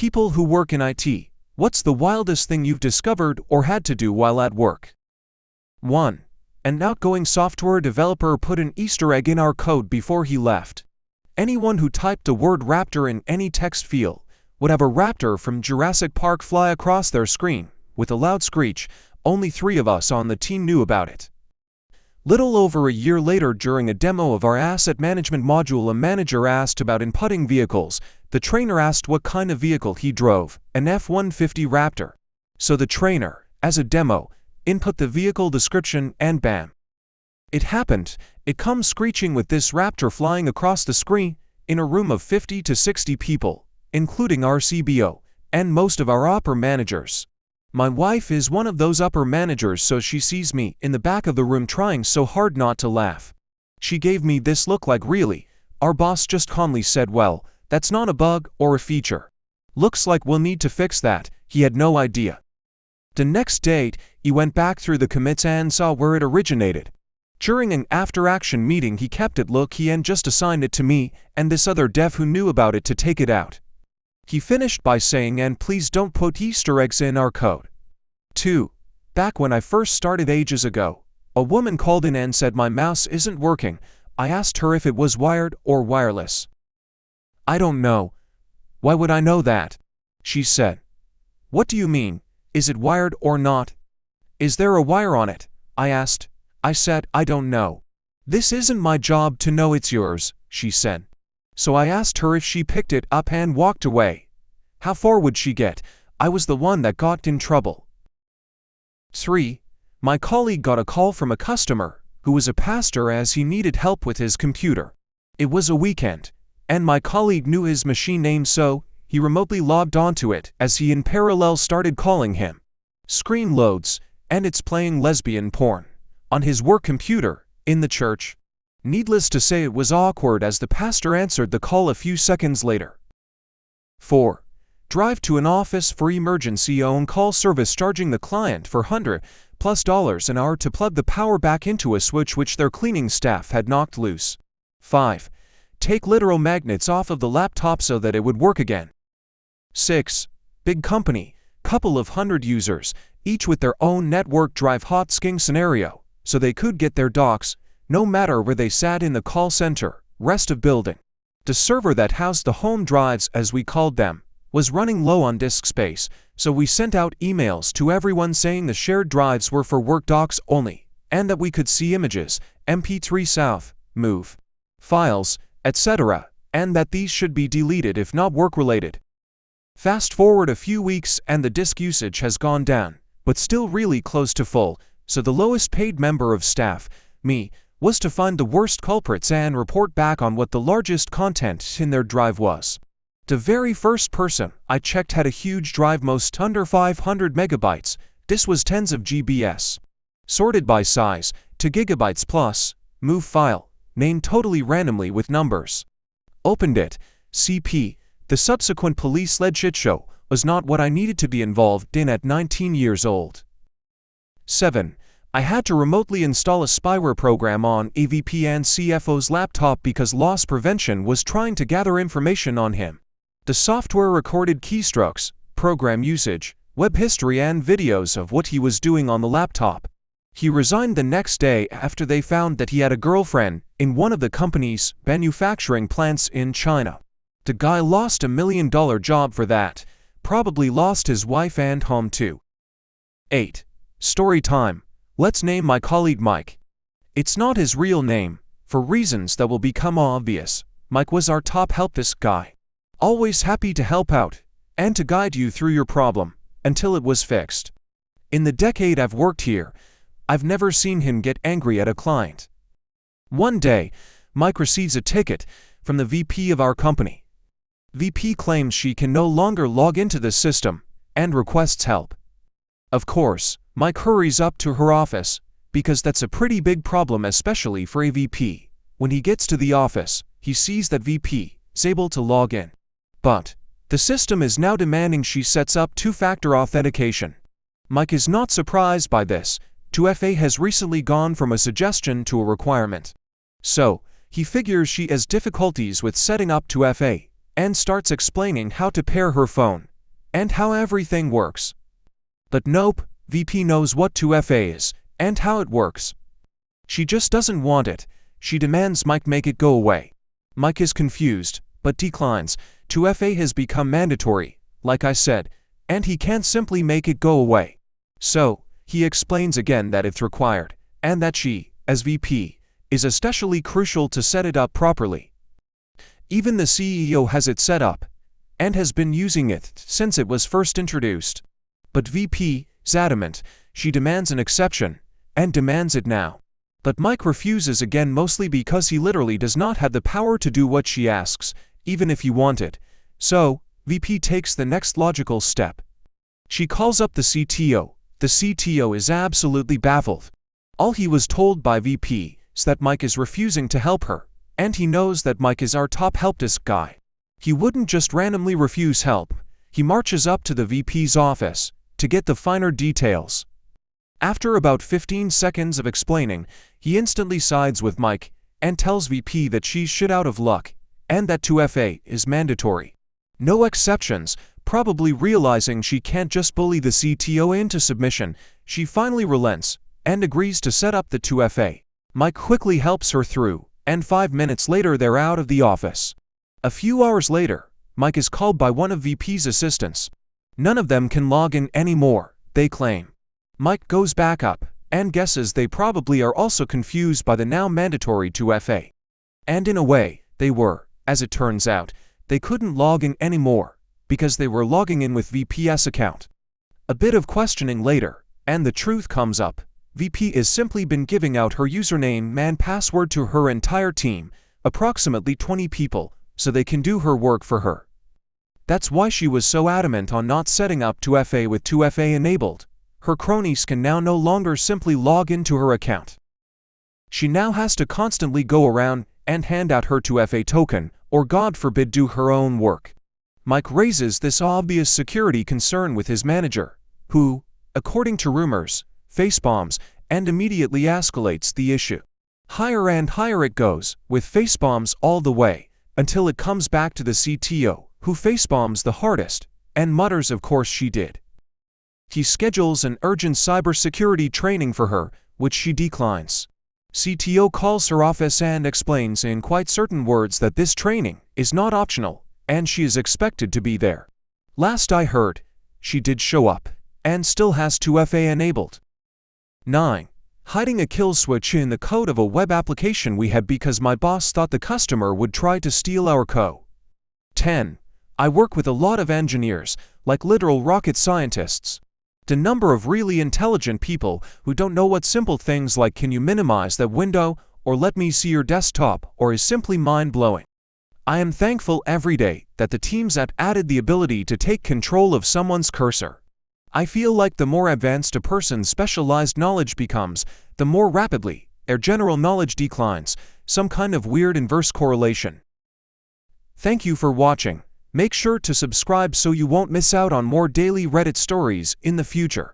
people who work in IT, what's the wildest thing you've discovered or had to do while at work? 1. An outgoing software developer put an Easter egg in our code before he left. Anyone who typed the word raptor in any text field would have a raptor from Jurassic Park fly across their screen. With a loud screech, only 3 of us on the team knew about it. Little over a year later, during a demo of our asset management module, a manager asked about inputting vehicles. The trainer asked what kind of vehicle he drove, an F-150 Raptor. So the trainer, as a demo, input the vehicle description and bam. It happened. It comes screeching with this Raptor flying across the screen in a room of 50 to 60 people, including our CBO and most of our upper managers. My wife is one of those upper managers, so she sees me in the back of the room trying so hard not to laugh. She gave me this look like, really? Our boss just calmly said, well, that's not a bug or a feature. Looks like we'll need to fix that. He had no idea. The next day, he went back through the commits and saw where it originated. During an after-action meeting, he kept it low-key and just assigned it to me and this other dev who knew about it to take it out. He finished by saying, and please don't put Easter eggs in our code. 2. Back when I first started ages ago, a woman called in and said my mouse isn't working. I asked her if it was wired or wireless. I don't know. Why would I know that? She said. What do you mean? Is it wired or not? Is there a wire on it? I asked. I said, I don't know. This isn't my job to know, it's yours, she said. So I asked her if she picked it up and walked away. How far would she get? I was the one that got in trouble. 3. My colleague got a call from a customer who was a pastor as he needed help with his computer. It was a weekend, and my colleague knew his machine name, so he remotely logged onto it as he in parallel started calling him. Screen loads, and it's playing lesbian porn on his work computer in the church. Needless to say, it was awkward as the pastor answered the call a few seconds later. 4. Drive to an office for emergency on-call service, charging the client for $100+ an hour to plug the power back into a switch which their cleaning staff had knocked loose. 5. Take literal magnets off of the laptop so that it would work again. 6. Big company, couple of 100 users, each with their own network drive, hot sking scenario, so they could get their docs no matter where they sat in the call center, rest of building. The server that housed the home drives, as we called them, was running low on disk space, so we sent out emails to everyone saying the shared drives were for work docs only, and that we could see images, MP3 south, move, files, etc., and that these should be deleted if not work-related. Fast forward a few weeks and the disk usage has gone down, but still really close to full, so the lowest paid member of staff, me, was to find the worst culprits and report back on what the largest content in their drive was. The very first person I checked had a huge drive, most under 500 megabytes. This was tens of GBs. Sorted by size, to gigabytes plus, move file, named totally randomly with numbers. Opened it, CP. The subsequent police-led shitshow was not what I needed to be involved in at 19 years old. 7. I had to remotely install a spyware program on AVP and CFO's laptop because loss prevention was trying to gather information on him. The software recorded keystrokes, program usage, web history, and videos of what he was doing on the laptop. He resigned the next day after they found that he had a girlfriend in one of the company's manufacturing plants in China. The guy lost $1 million job for that, probably lost his wife and home too. 8. Story time. Let's name my colleague Mike. It's not his real name, for reasons that will become obvious. Mike was our top help desk guy. Always happy to help out, and to guide you through your problem, until it was fixed. In the decade I've worked here, I've never seen him get angry at a client. One day, Mike receives a ticket from the VP of our company. VP claims she can no longer log into the system, and requests help. Of course, Mike hurries up to her office, because that's a pretty big problem, especially for a VP. When he gets to the office, he sees that VP is able to log in. But the system is now demanding she sets up two-factor authentication. Mike is not surprised by this. 2FA has recently gone from a suggestion to a requirement. So, he figures she has difficulties with setting up 2FA, and starts explaining how to pair her phone and how everything works. But nope, VP knows what 2FA is, and how it works. She just doesn't want it. She demands Mike make it go away. Mike is confused, but declines. 2FA has become mandatory, like I said, and he can't simply make it go away. So, he explains again that it's required, and that she, as VP, is especially crucial to set it up properly. Even the CEO has it set up, and has been using it since it was first introduced. But VP is adamant. She demands an exception, and demands it now. But Mike refuses again, mostly because he literally does not have the power to do what she asks, even if he wanted. So, VP takes the next logical step. She calls up the CTO. The CTO is absolutely baffled. All he was told by VP is that Mike is refusing to help her, and he knows that Mike is our top helpdesk guy. He wouldn't just randomly refuse help. He marches up to the VP's office to get the finer details. After about 15 seconds of explaining, he instantly sides with Mike and tells VP that she's shit out of luck and that 2FA is mandatory. No exceptions. Probably realizing she can't just bully the CTO into submission, she finally relents and agrees to set up the 2FA. Mike quickly helps her through, and 5 minutes later they're out of the office. A few hours later, Mike is called by one of VP's assistants. None of them can log in anymore, they claim. Mike goes back up and guesses they probably are also confused by the now mandatory 2FA. And in a way, they were. As it turns out, they couldn't log in anymore because they were logging in with VP's account. A bit of questioning later, and the truth comes up. VP has simply been giving out her username and password to her entire team, approximately 20 people, so they can do her work for her. That's why she was so adamant on not setting up 2FA with 2FA enabled. Her cronies can now no longer simply log into her account. She now has to constantly go around and hand out her 2FA token, or God forbid do her own work. Mike raises this obvious security concern with his manager, who, according to rumors, facebombs and immediately escalates the issue. Higher and higher it goes, with facebombs all the way, until it comes back to the CTO, who facebombs the hardest, and mutters of course she did. He schedules an urgent cybersecurity training for her, which she declines. CTO calls her office and explains in quite certain words that this training is not optional, and she is expected to be there. Last I heard, she did show up, and still has 2FA enabled. 9. Hiding a kill switch in the code of a web application we had because my boss thought the customer would try to steal our code. 10. I work with a lot of engineers, like literal rocket scientists. The number of really intelligent people who don't know what simple things like can you minimize that window or let me see your desktop or is simply mind-blowing. I am thankful every day that the teams at added the ability to take control of someone's cursor. I feel like the more advanced a person's specialized knowledge becomes, the more rapidly their general knowledge declines, some kind of weird inverse correlation. Thank you for watching. Make sure to subscribe so you won't miss out on more daily Reddit stories in the future.